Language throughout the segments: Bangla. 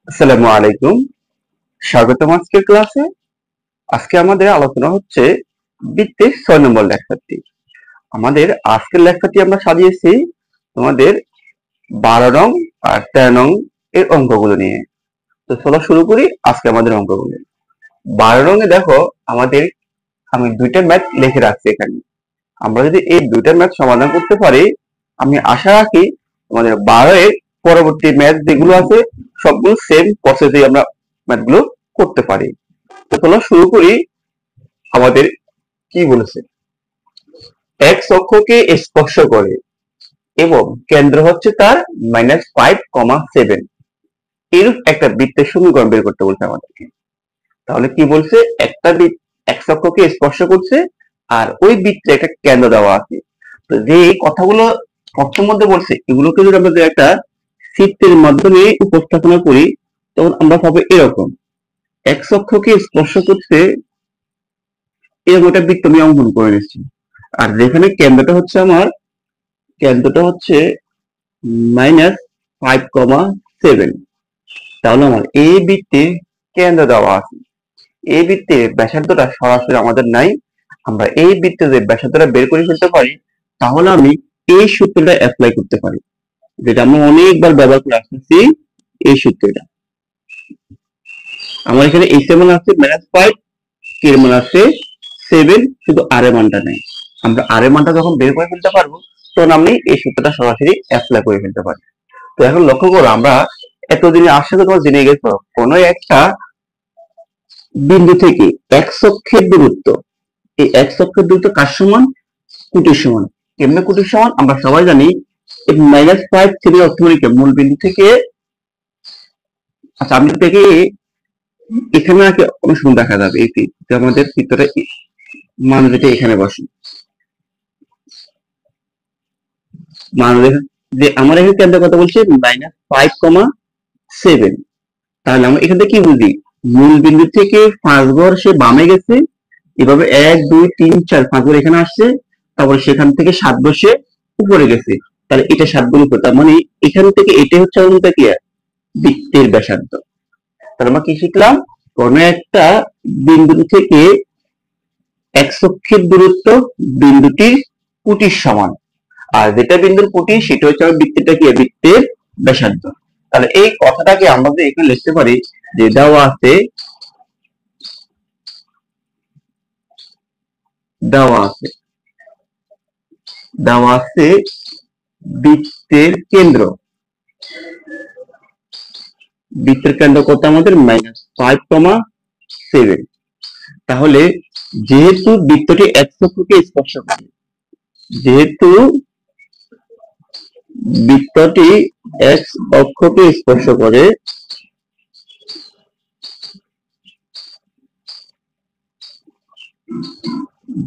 আসসালামু আলাইকুম। স্বাগতম আজকের ক্লাসে। আজকে আমাদের আলোচনা হচ্ছে বৃত্তের 6 নম্বর লেকচারটি। আমাদের আজকের লেকচারটি আমরা সাজিয়েছি তোমাদের 12 নং আর 13 নং এর অঙ্কগুলো নিয়ে। তো চলো শুরু করি আজকে আমাদের অঙ্কগুলো। 12 নং এ দেখো আমাদের আমি দুইটা ম্যাথ লিখে রাখছি এখানে। আমরা যদি এই দুইটা ম্যাথ সমাধান করতে পারি, আমি আশা রাখি আমাদের 12 এর পরবর্তী ম্যাথ যেগুলো আছে সবগুলো সেম প্রসেসে আমরা ম্যাথগুলো করতে পারি। তো চলো শুরু করি। আমাদের কি বলেছে, এক্স অক্ষকে স্পর্শ করে এবং কেন্দ্র হচ্ছে তার -5,7, এরূপ একটা বৃত্তের সমীকরণ বের করতে বলছে আমাদেরকে। তাহলে কি বলছে, একটা এক্স অক্ষকে স্পর্শ করছে আর ওই বৃত্তে একটা কেন্দ্র দেওয়া আছে। তো যে কথাগুলো প্রশ্নের মধ্যে বলছে এগুলোকে যদি আমরা একটা চিত্রের মাধ্যমে উপস্থাপনা করি তখন আমরা পাবো এরকম, এক্স অক্ষকে স্পর্শ করছে এরকম একটা বৃত্ত আমি অঙ্কন করে নিচ্ছি। আর যেখানে কেন্দ্রটা হচ্ছে -5,7, তাহলে আমার এই বৃত্তে কেন্দ্র দেওয়া আছে। এই বৃত্তের ব্যাসার্ধটা সরাসরি আমাদের নাই, আমরা এই বৃত্তে যে ব্যাসার্ধটা বের করে ফেলতে পারি তাহলে আমি এই সূত্রটা অ্যাপ্লাই করতে পারি, যেটা আমরা অনেকবার ব্যবহার করে আসতেছি। এই সূত্রটা আমার এখানে এই মান আছে -5, কে মান আছে 7, শুধু আর এর মানটা নেই। আমরা আর এর মানটা যখন বের করে ফেলতে পারবো তখন আমি এই সূত্রটা সরাসরি অ্যাপ্লাই করে ফেলতে পারি। তো এখন লক্ষ্য করো, আমরা এতদিনে আসলে তোমার জেনে গেছো কোন একটা বিন্দু থেকে এক্স অক্ষের দূরত্ব, এই এক্স অক্ষের দূরত্ব কার সমান? কুটির সমান। কেমনে কুটির সমান? আমরা সবাই জানি -5 থেকে অর্থমানিকে মূল বিন্দু থেকে, আচ্ছা আমি থেকে এখানে আগে অনেক সময় দেখা যাবে এই আমাদের চিত্রটা মান যেটা এখানে বসে মান যে আমার এখানে কেন্দ্র কথা বলছে -5,7। তাহলে আমরা এখান থেকে কি বুঝি, মূল বিন্দু থেকে 5 ঘর সে বামে গেছে, এভাবে 1 2 3 4 5 ঘর এখানে আসছে, তারপর সেখান থেকে 7 বসে উপরে গেছে। তাহলে এটা 7 গুণ উপরে, তার মানে এখান থেকে এটা হচ্ছে আমাদের কি বৃত্তের ব্যাসার্ধ। তাহলে আমরা কি শিখলাম, কোন একটা বিন্দু থেকে এক্স অক্ষের দূরত্ব বিন্দুটির কুটির সমান, আর যেটা বিন্দুর কুটি সেটা হচ্ছে আমার বৃত্তটা কি বৃত্তের ব্যাসার্ধ। তাহলে এই কথাটাকে আমরা এখানে লিখতে পারি যে দেওয়া আছে বৃত্তের কেন্দ্র কত আমাদের -5,7। তাহলে যেহেতু বৃত্তটি এক্স অক্ষকে স্পর্শ করে, যেহেতু বৃত্তটি এক্স অক্ষকে স্পর্শ করে,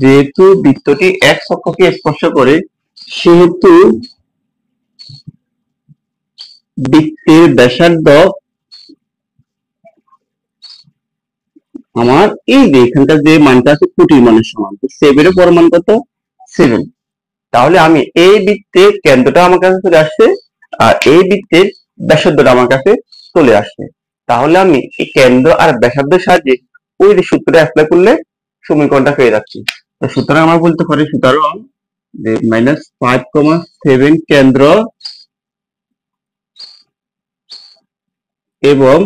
যেহেতু বৃত্তটি এক্স অক্ষকে স্পর্শ করে সেহেতু বৃত্তের ব্যাসার্ধ আমার এই যে এখানকার যে মানটা আছে কুটির মানের সমান, 7 এর পরমান কত 7। তাহলে আমি এই বৃত্তের কেন্দ্রটা আমার কাছে চলে আসছে আর এই বৃত্তের ব্যাসার্ধটা আমার কাছে চলে আসছে। তাহলে আমি এই কেন্দ্র আর ব্যাসার্ধের সাহায্যে ওই যে সূত্রটা অ্যাপ্লাই করলে সমীকরণটা পেয়ে যাচ্ছি। তো সুতরাং আমরা বলতে পারি সুতরাং যে -5,7 কেন্দ্র এবং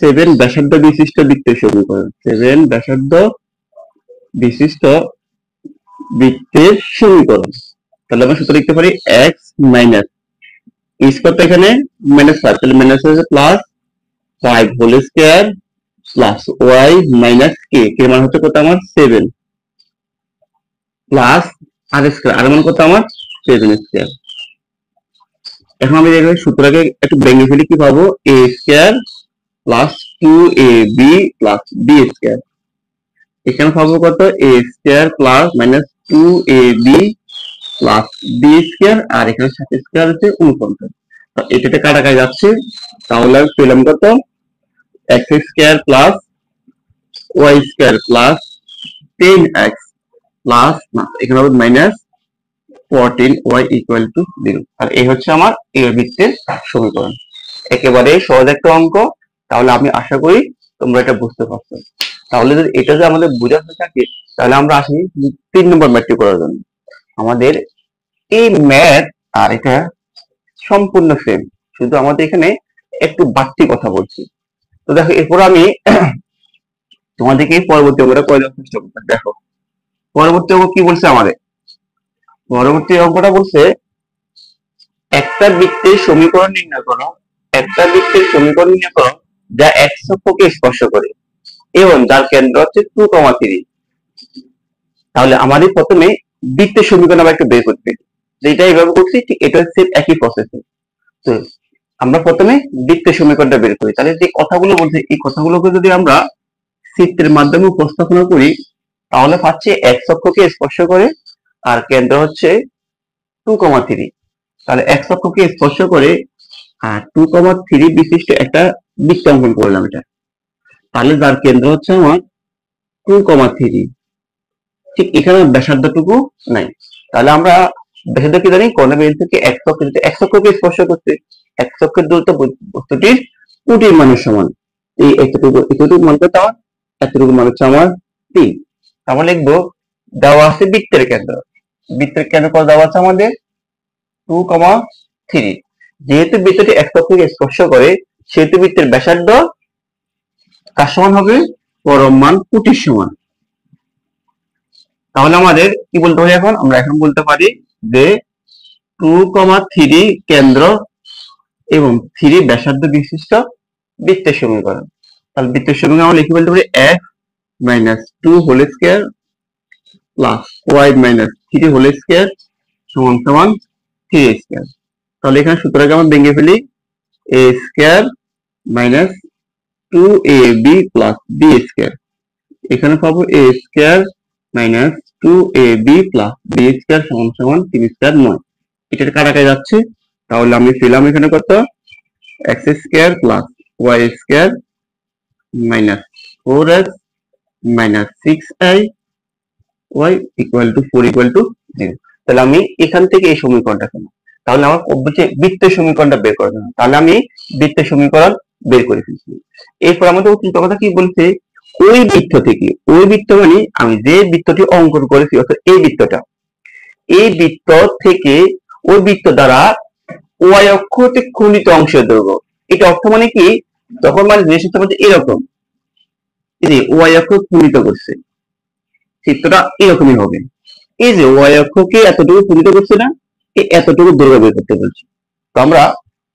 7 ব্যাসার্ধ বিশিষ্ট বৃত্তের সমীকরণ, 7 ব্যাসার্ধ বিশিষ্ট বৃত্তের সমীকরণ। তাহলে আমরা সূত্র লিখতে পারি x মাইনাস স্কোয়ারটা এখানে -5, তাহলে মাইনাস হচ্ছে +5 whole square plus y minus k, k মান হচ্ছে কত আমার 7, প্লাস আর স্কয়ার, আর মান কত আমার 7 স্কয়ার। এখন আমি এখানে সূত্রটাকে একটু ভেঙে ফেলি, কি পাবো a square plus 2ab plus b square. এখানে পাবো কত a square plus minus 2ab plus b square, আর এখানে 7 স্কয়ার হচ্ছে 49। তো এটাতে কাটাকাটি যাচ্ছে, তাহলে আমি পেলাম কত x square plus y square plus 10x plus এখানে হবে -14y = 0। আর এই হচ্ছে আমার এই বৃত্তের সমীকরণ। একেবারে সহজ একটা অঙ্ক। তাহলে আমি আশা করি তোমরা এটা বুঝতে পারছো। তাহলে যদি এটা যে আমাদের বোঝাতে থাকে, তাহলে আমরা আসি 3 নম্বর ম্যাথটি করার জন্য। আমাদের এই ম্যাথ আর এটা সম্পূর্ণ সেম, শুধু আমাদের এখানে একটু বাড়তি কথা বলছি। তো দেখো, এরপর আমি তোমাদেরকে পরবর্তী অঙ্কটা করে দেওয়ার চেষ্টা করবো। দেখো পরবর্তী অঙ্ক কি বলছে আমাদের। পরবর্তী অঙ্কটা বলছে একটা বৃত্তের সমীকরণ নির্ণয় করো। একটা বৃত্তের সমীকরণ নির্ণয় করো যা এক্স অক্ষকে স্পর্শ করে এবং যার কেন্দ্র হচ্ছে 2,3। তাহলে আমাদের প্রথমে বৃত্তের সমীকরণ আমরা একটু বের করতে, যেটা এইভাবে করছি ঠিক এটা হচ্ছে একই প্রসেসে। তো আমরা প্রথমে বৃত্তের সমীকরণটা বের করি। তাহলে যে কথাগুলো বলছে এই কথাগুলোকে যদি আমরা চিত্রের মাধ্যমে উপস্থাপনা করি, তাহলে পাচ্ছি এক্স অক্ষকে স্পর্শ করে আর কেন্দ্র হচ্ছে 2,3। তাহলে এক্স অক্ষকে স্পর্শ করে আর 2,3 বিশিষ্ট একটা বৃত্ত অঙ্কন করলাম এটা। তাহলে যার কেন্দ্র হচ্ছে আমার 2,3, ঠিক এখানে ব্যাসার্ধটুকু নাই। তাহলে আমরা ব্যাসার্ধ কি জানি, কোণ বিন্দু থেকে এক্স অক্ষকে স্পর্শ করতে এক্স অক্ষের দূরত্ব বস্তুটির কোটির মানের সমান। এই এতটুকু মান কত আমার, এতটুকু মান হচ্ছে আমার 3। আমরা লিখবো দেওয়া আছে বৃত্তের কেন্দ্র। বৃত্তের কেন্দ্র কত দেওয়া আছে আমাদের 2,3। যেহেতু বৃত্তটি এক্স অক্ষকে স্পর্শ করে সেহেতু বৃত্তের ব্যাসার্ধ কার সমান হবে, পরম মান কোটির সমান। তাহলে আমাদের কি বলতে পারি এখন, আমরা এখন বলতে পারি যে 2,3 কেন্দ্র এবং 3 ব্যাসার্ধ বিশিষ্ট বৃত্তের সমীকরণ। তাহলে বৃত্তের সমীকরণ আমরা লিখে বলতে পারি x - 2 whole square plus y - 3 whole square সমান সমান 3 স্কয়ার। তাহলে এখানে সূত্রটাকে আমরা ভেঙে ফেলি, a square minus 2ab plus b square. এখানে পাবো a square minus 2ab plus b square সমান সমান 3 স্কয়ার 9। এটা কাটাকাটি যাচ্ছে, তাহলে আমি পেলাম এখানে কত, x square plus y square minus 4x minus 6i y equal to 4 equal to 0। তাহলে আমি এখান থেকে এই সমীকরণটা পেলাম। তাহলে আমার বৃত্তের সমীকরণটা বের করার জন্য, তাহলে আমি বৃত্তের সমীকরণ বের করে ফেলছি। এরপর আমাদের উত্তর কথা কি বলছে, ওই বৃত্ত থেকে, ওই বৃত্ত মানে আমি যে বৃত্তটি অঙ্কন করেছি অর্থাৎ এই বৃত্তটা, এই বৃত্ত থেকে ওই বৃত্ত দ্বারা ওয়াই অক্ষতে খণ্ডিত অংশের দৈর্ঘ্য। এটা অর্থ মানে কি, তখন মানে জিনিসটা হচ্ছে এরকম, এই যে ওয়াই অক্ষ খণ্ডিত করছে, চিত্রটা এরকমই হবে। এই যে ওয়াই অক্ষকে এতটুকু খণ্ডিত করছে না, এই এতটুকু দৈর্ঘ্য বের করতে বলছি। তো আমরা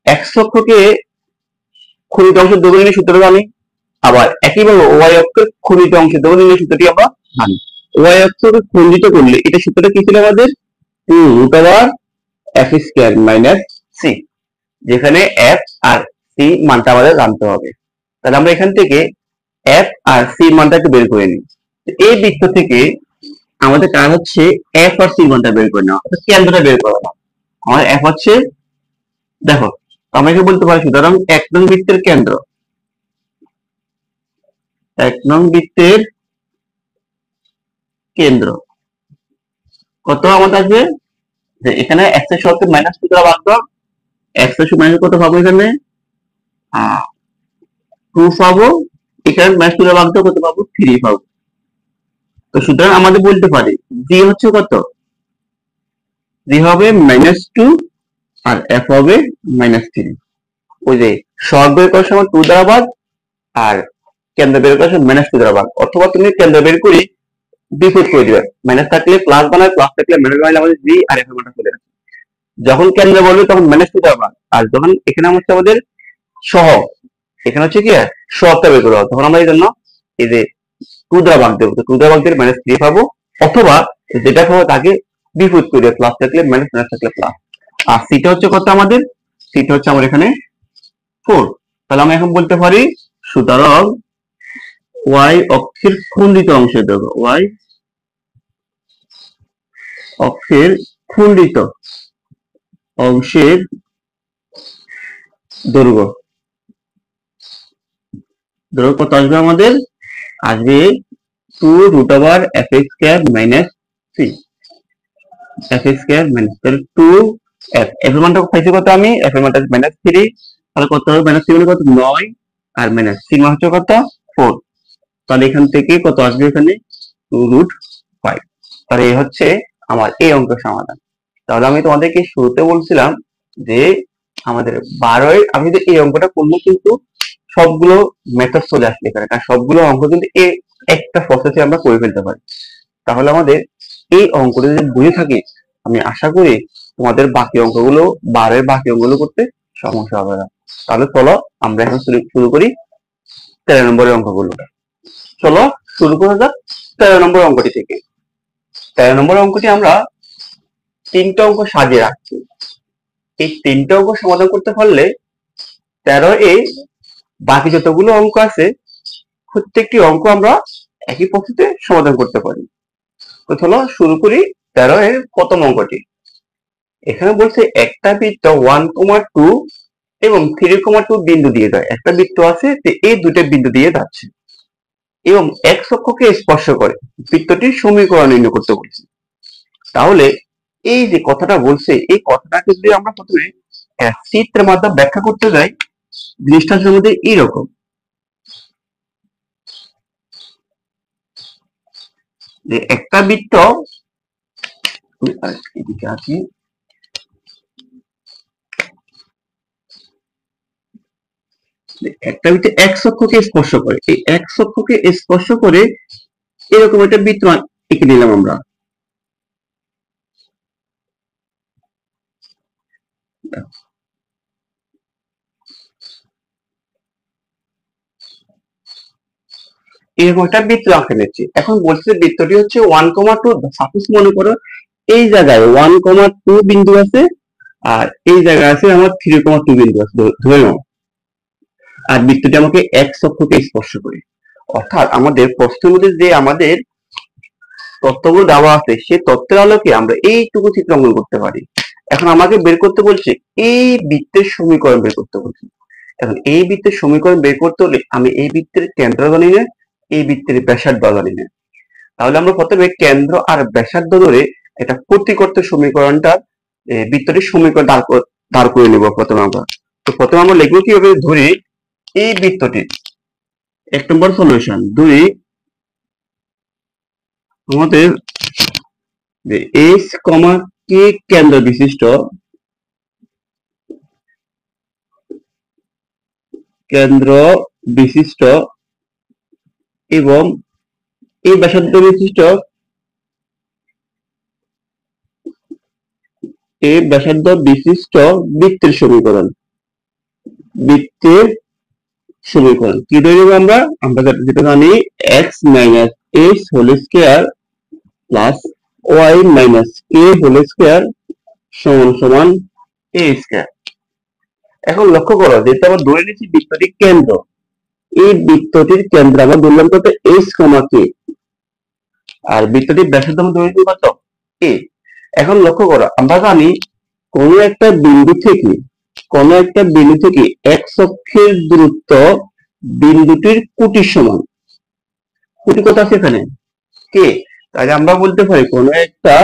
এক্স অক্ষকে খণ্ডিত অংশের দৈর্ঘ্য নিয়ে সূত্রটা জানি, আবার একইভাবে ওয়াই অক্ষের খণ্ডিত অংশের দৈর্ঘ্য নিয়ে সূত্রটি আমরা জানি। ওয়াই অক্ষকে খণ্ডিত করলে এটা সূত্রটা কি ছিল আমাদের, 2√f স্কয়ার মাইনাস সি, যেখানে f আর c মানটা আমাদের জানতে হবে। তাহলে আমরা এখান থেকে f আর c মানটা একটু বের করে নিই। এই বৃত্ত থেকে আমাদের কাজ হচ্ছে f আর c মানটা বের করে নেওয়া, অর্থাৎ কেন্দ্রটা বের করা। আমার f হচ্ছে, দেখো আমরা কি বলতে পারি, সুতরাং 1 নং বৃত্তের কেন্দ্র, 1 নং বৃত্তের কেন্দ্র কত আমাদের আছে, যে এখানে x এর সাথে মাইনাস 2 দ্বারা ভাগ দাও, x এর সাথে মাইনাস কত পাবো, এখানে 2 পাবো, এখানে মাইনাস 2 দ্বারা ভাগ দাও কত পাবো, 3 পাবো। তো সুতরাং আমাদের বলতে পারি g হচ্ছে কত, g হবে -2 আর f হবে -3। ওই যে সহগ বের করার সময় 2 দ্বারা ভাগ আর কেন্দ্র বের করার সময় -2 দ্বারা ভাগ, অথবা তুমি কেন্দ্র বের করি বিপরীত করে দিবে, মাইনাস থাকলে প্লাস বানায়, প্লাস থাকলে মাইনাস বানালে আমাদের g আর f এর মানটা চলে আসে। যখন কেন্দ্র বলবে তখন -2 দ্বারা ভাগ, আর যখন এখানে হচ্ছে আমাদের সহগ, এখানে হচ্ছে কি সহগটা বের করা হবে, তখন আমরা এই জন্য এই যে 2 দ্বারা ভাগ দেবো, তো 2 দ্বারা ভাগ দিলে -3 পাবো, অথবা যেটা পাবো তাকে বিপরীত করে দিবে, প্লাস থাকলে মাইনাস, মাইনাস থাকলে প্লাস। আর সিটা হচ্ছে কত আমাদের, সিটা হচ্ছে আমার এখানে 4। তাহলে আমি এখন বলতে পারি সুতরাং y অক্ষের খণ্ডিত অংশের দৈর্ঘ্য, y অক্ষের খণ্ডিত অংশের দৈর্ঘ্য, দৈর্ঘ্য কত আসবে আমাদের, আসবে 2√f square minus 3, f square minus 2f, f এর মানটা পাইছি কত, আমি f এর মানটা -3 তাহলে কত হবে, মাইনাস থ্রি মানে কত, 9, আর মাইনাস সিগমা হচ্ছে কত, 4। তাহলে এখান থেকে কত আসবে, এখানে 2√5। তাহলে এই হচ্ছে আমার এই অঙ্কের সমাধান। তাহলে আমি তোমাদেরকে শুরুতে বলছিলাম যে আমাদের 12 আমি যদি এই অঙ্কটা করবো কিন্তু সবগুলো মেথড চলে আসবে এখানে, কারণ সবগুলো অঙ্ক কিন্তু এই একটা প্রসেসে আমরা করে ফেলতে পারি। তাহলে আমাদের এই অঙ্কটা যদি বুঝে থাকে, আমি আশা করি তোমাদের বাকি অঙ্কগুলো, 12 বাকি অঙ্কগুলো করতে সমস্যা হবে না। তাহলে চলো আমরা এখন শুরু করি 13 নম্বরের অঙ্কগুলো। চলো শুরু করা যাক 13 নম্বর অঙ্কটি থেকে। 13 নম্বর অঙ্কটি আমরা 3টা অঙ্ক সাজিয়ে রাখছি। এই 3টা অঙ্ক সমাধান করতে পারলে 13 বাকি যতগুলো অঙ্ক আছে প্রত্যেকটি অঙ্ক আমরা একই পদ্ধতিতে সমাধান করতে পারি। তো চলো শুরু করি 13 প্রথম অঙ্কটি। এখানে বলছে একটা বৃত্ত 1,2 এবং 3,2 বিন্দু দিয়ে যায়। একটা বৃত্ত আছে, এই দুটো বিন্দু দিয়ে যাচ্ছে এবং x অক্ষকে স্পর্শ করে বৃত্তটির সমীকরণ নির্ণয় করতে বলছে। তাহলে এই যে কথাটা বলছে, এই কথাটাকে যদি আমরা প্রথমে চিত্রের মাধ্যমে ব্যাখ্যা করতে যাই, জিনিসটা আসলে মধ্যে এইরকম যে একটা বৃত্ত, এদিকে আছি, একটা বৃত্ত x অক্ষকে স্পর্শ করে, এই x অক্ষকে স্পর্শ করে এরকম একটা বৃত্ত এঁকে নিলাম আমরা। এরকম একটা বৃত্ত আঁকে নিচ্ছি। এখন বলছে বৃত্তটি হচ্ছে 1,2। সাপোজ মনে করো এই জায়গায় 1,2 বিন্দু আছে, আর এই জায়গায় আছে আমার 3,2 বিন্দু আছে ধরে নাও, আর বৃত্তটি আমাকে x অক্ষকে স্পর্শ করে। অর্থাৎ আমাদের প্রশ্নের মধ্যে যে আমাদের তথ্যগুলো দেওয়া আছে, সেই তথ্যের আলোকে আমরা এইটুকু চিত্র অঙ্কন করতে পারি। এখন আমাকে বের করতে বলছে এই বৃত্তের সমীকরণ বের করতে বলছে। এখন এই বৃত্তের সমীকরণ বের করতে হলে আমি এই বৃত্তের কেন্দ্র জানি না, এই বৃত্তের ব্যাসার্ধ জানি না। তাহলে আমরা প্রথমে কেন্দ্র আর ব্যাসার্ধ ধরে এটা প্রতিকর্ত সমীকরণটা, বৃত্তটির সমীকরণ দাঁড় করে নেব প্রথমে আমরা। তো প্রথমে আমরা লিখবো কিভাবে, ধরি এই বৃত্তটির 1 নম্বর সলিউশন, ধরি আমাদের এস কমা কে কেন্দ্র বিশিষ্ট এবং এই ব্যাসার্ধ বিশিষ্ট বৃত্তের সমীকরণ কি ধরে আমরা যেটা জানি, X minus S whole square plus Y minus K whole square সমান সমান এ স্কয়ার। এখন লক্ষ্য করো, যেটা আমরা ধরে নিচ্ছি বৃত্তটির কেন্দ্র, এই বৃত্তটির কেন্দ্র আমরা ধরলাম কত, এস কমা কে, আর বৃত্তটির ব্যাসার্ধ আমরা ধরে নিচ্ছি কত, এ। এখন লক্ষ্য করো, আমরা জানি কোন একটা বিন্দু থেকে এক্স অক্ষের দূরত্ব বিন্দুটির কোটির সমান। কোটি কত আছে এখানে, কে। তাহলে আমরা বলতে পারি কোন একটা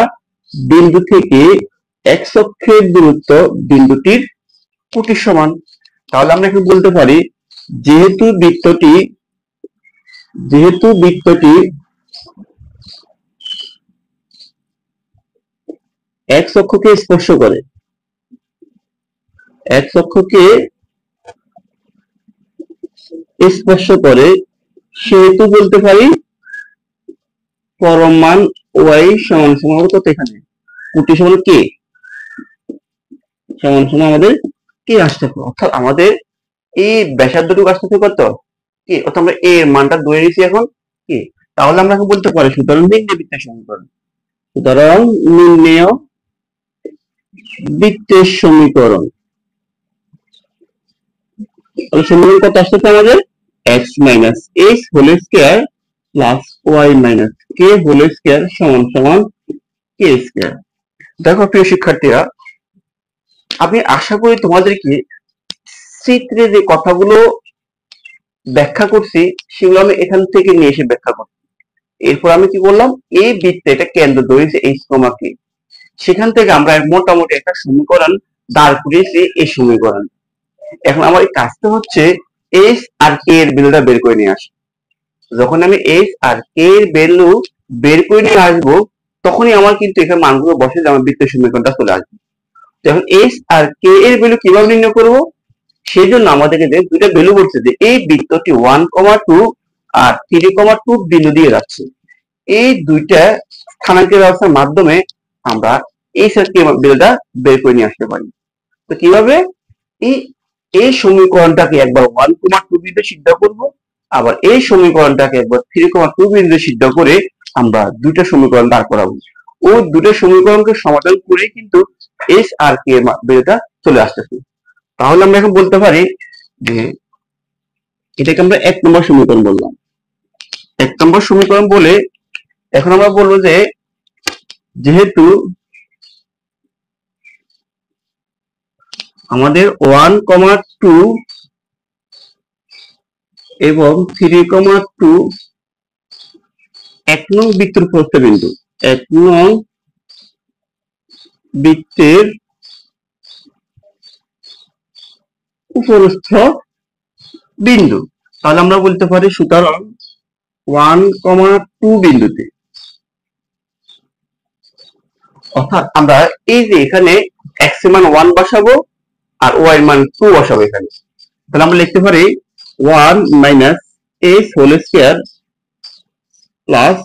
বিন্দু থেকে এক্স অক্ষের দূরত্ব বিন্দুটির কোটির সমান। তাহলে আমরা কি বলতে পারি, যেহেতু বৃত্তটি এক্স অক্ষকে স্পর্শ করে, সেহেতু বলতে পারি পরম মান ওয়াই সমান সমান কত, এখানে কোটি সমান কে, সমান সমান আমাদের কে আসতে হবে। অর্থাৎ আমাদের এই ব্যাসার্ধটুকু আসতে কত, কে। অর্থাৎ আমরা এর মানটা ধরে নিয়েছি এখন কে। তাহলে আমরা এখন বলতে পারি সুতরাং নির্ণেয় বৃত্তের সমীকরণ। সমীকরণ কত আসতে আমাদের, X minus S whole square plus Y minus K whole square সমান সমান কে স্কয়ার। দেখো প্রিয় শিক্ষার্থীরা, আমি আশা করি তোমাদেরকে চিত্রে যে কথাগুলো ব্যাখ্যা করছি সেগুলো আমি এখান থেকে নিয়ে এসে ব্যাখ্যা করছি। এরপর আমি কি বললাম, এই বৃত্তে এটা কেন্দ্র ধরেছে এইচ কমা কে, সেখান থেকে আমরা মোটামুটি একটা সমীকরণ দাঁড় করিয়েছি। এই সমীকরণ এখন আমার এই কাজটা হচ্ছে এস আর কে এর ভ্যালুটা বের করে নিয়ে আসা। যখন আমি এস আর কে এর ভ্যালু বের করে নিয়ে আসবো, তখনই আমার কিন্তু এখানে মানগুলো বসে যে আমার বৃত্তের সমীকরণটা চলে আসবে। এখন এস আর কে এর ভ্যালু কিভাবে নির্ণয় করবো? সেই জন্য আমাদেরকে যে দুইটা ভ্যালু বলছে যে এই বৃত্তটি 1,2 আর 3,2 বিন্দু দিয়ে যাচ্ছে। এই দুইটা স্থানাঙ্কের ব্যবস্থার মাধ্যমে আমরা এই ভ্যালুটা বের করে নিয়ে আসতে পারি। তো কিভাবে? এই এই সমীকরণটাকে একবার 1,2 বিন্দু সিদ্ধ করব, আবার এই সমীকরণটাকে একবার 3,2 বিন্দু সিদ্ধ করে আমরা দুইটা সমীকরণ দাঁড় করাবো। ও দুটো সমীকরণকে সমাধান করে কিন্তু এস আর কে এর ভ্যালুটা চলে আসতেছে। তাহলে আমরা এখন বলতে পারি যে এটাকে আমরা 1 নম্বর সমীকরণ বললাম। 1 নম্বর সমীকরণ বলে এখন আমরা বলবো যে যেহেতু আমাদের 1,2 এবং 3,2 1 নং বৃত্তের প্রস্থ বিন্দু, 1 নং বৃত্তের উপরস্থ বিন্দু। তাহলে আমরা বলতে পারি সুতরাং 1,2 বিন্দুতে, অর্থাৎ আমরা এই যে এখানে x এর মান 1 বসাবো আর y এর মান 2 বসাবো এখানে। তাহলে আমরা লিখতে পারি 1 minus s whole square plus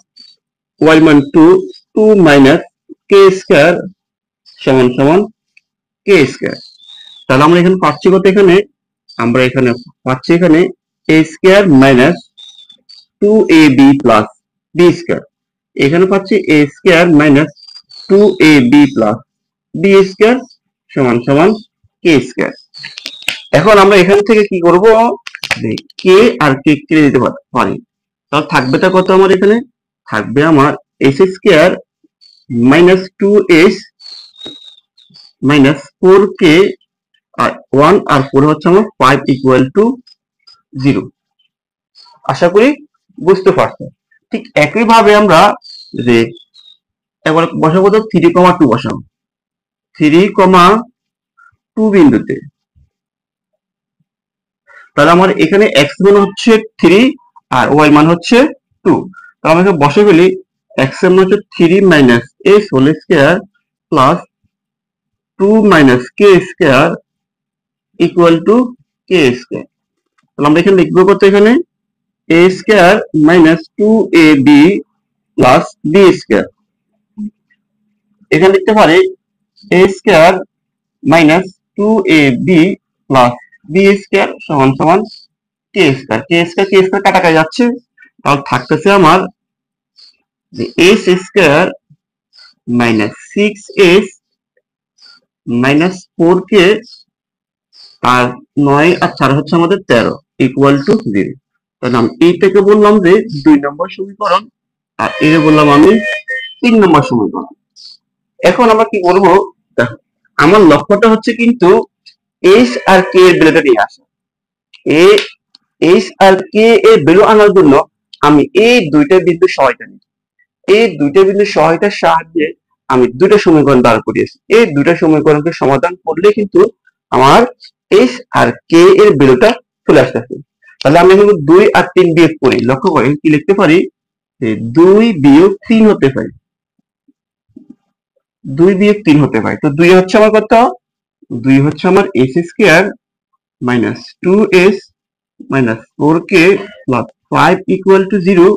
y মান 2 মাইনাস k স্কয়ার সমান সমান k স্কয়ার। তাহলে আমরা এখানে পাচ্ছি কত? এখানে আমরা এখানে পাচ্ছি এখানে a square minus 2ab plus b square. এখানে পাচ্ছি a square minus 2ab plus b square সমান সমান k স্কয়ার। এখন আমরা এখান থেকে কি করব? k আর k কেটে দিতে পারি। তাহলে থাকবেটা কত আমার এখানে? থাকবে আমার s square minus 2s minus 4k আর 1 আর 4 হচ্ছে আমার 5 ইকুয়াল টু 0। আশা করি বুঝতে পারছো। ঠিক একই ভাবে আমরা যে এবার বসাবো তো 3,2 বসাবো। 3,2 বিন্দুতে তাহলে আমার এখানে x মান হচ্ছে 3 আর y মান হচ্ছে 2। তাহলে আমরা এখানে বসে ফেলি x এর মান হচ্ছে 3 minus s whole square plus 2 minus k square equal to k square. তাহলে আমরা এখানে লিখবো কত? এখানে a square minus 2ab plus b square. এখানে লিখতে পারি a square minus 2ab plus b square সমান সমান k square. k square k square কাটা কাটা যাচ্ছে, তাহলে থাকতেছে আমার যে s square minus 6s minus 4k আর 9 আর 4 হচ্ছে আমাদের 13 ইকুয়াল টু 0। তাহলে আমি এইটাকে বললাম যে 2 নম্বর সমীকরণ আর এর বললাম আমি 3 নম্বর সমীকরণ। এখন আমরা কি করব? দেখো আমার লক্ষ্যটা হচ্ছে কিন্তু s আর k এর ভ্যালুটা নিয়ে আসা। s আর k এর ভ্যালু আনার জন্য আমি এই দুইটা বিন্দুর সহায়তা নিই। এই দুইটা বিন্দুর সহায়তার সাহায্যে আমি দুইটা সমীকরণ দাঁড় করিয়েছি। এই দুইটা সমীকরণকে সমাধান করলে কিন্তু আমার s আর k এর ভ্যালুটা চলে আসতেছে। তাহলে আমি কিন্তু 2 আর 3 বিয়োগ করি। লক্ষ্য করেন কি লিখতে পারি যে 2 বিয়োগ 3 হতে পারে। 2 বিয়োগ 3 হতে পারে। তো 2 হচ্ছে আমার কত? 2 হচ্ছে আমার s square minus 2s minus 4k plus 5 equal to 0।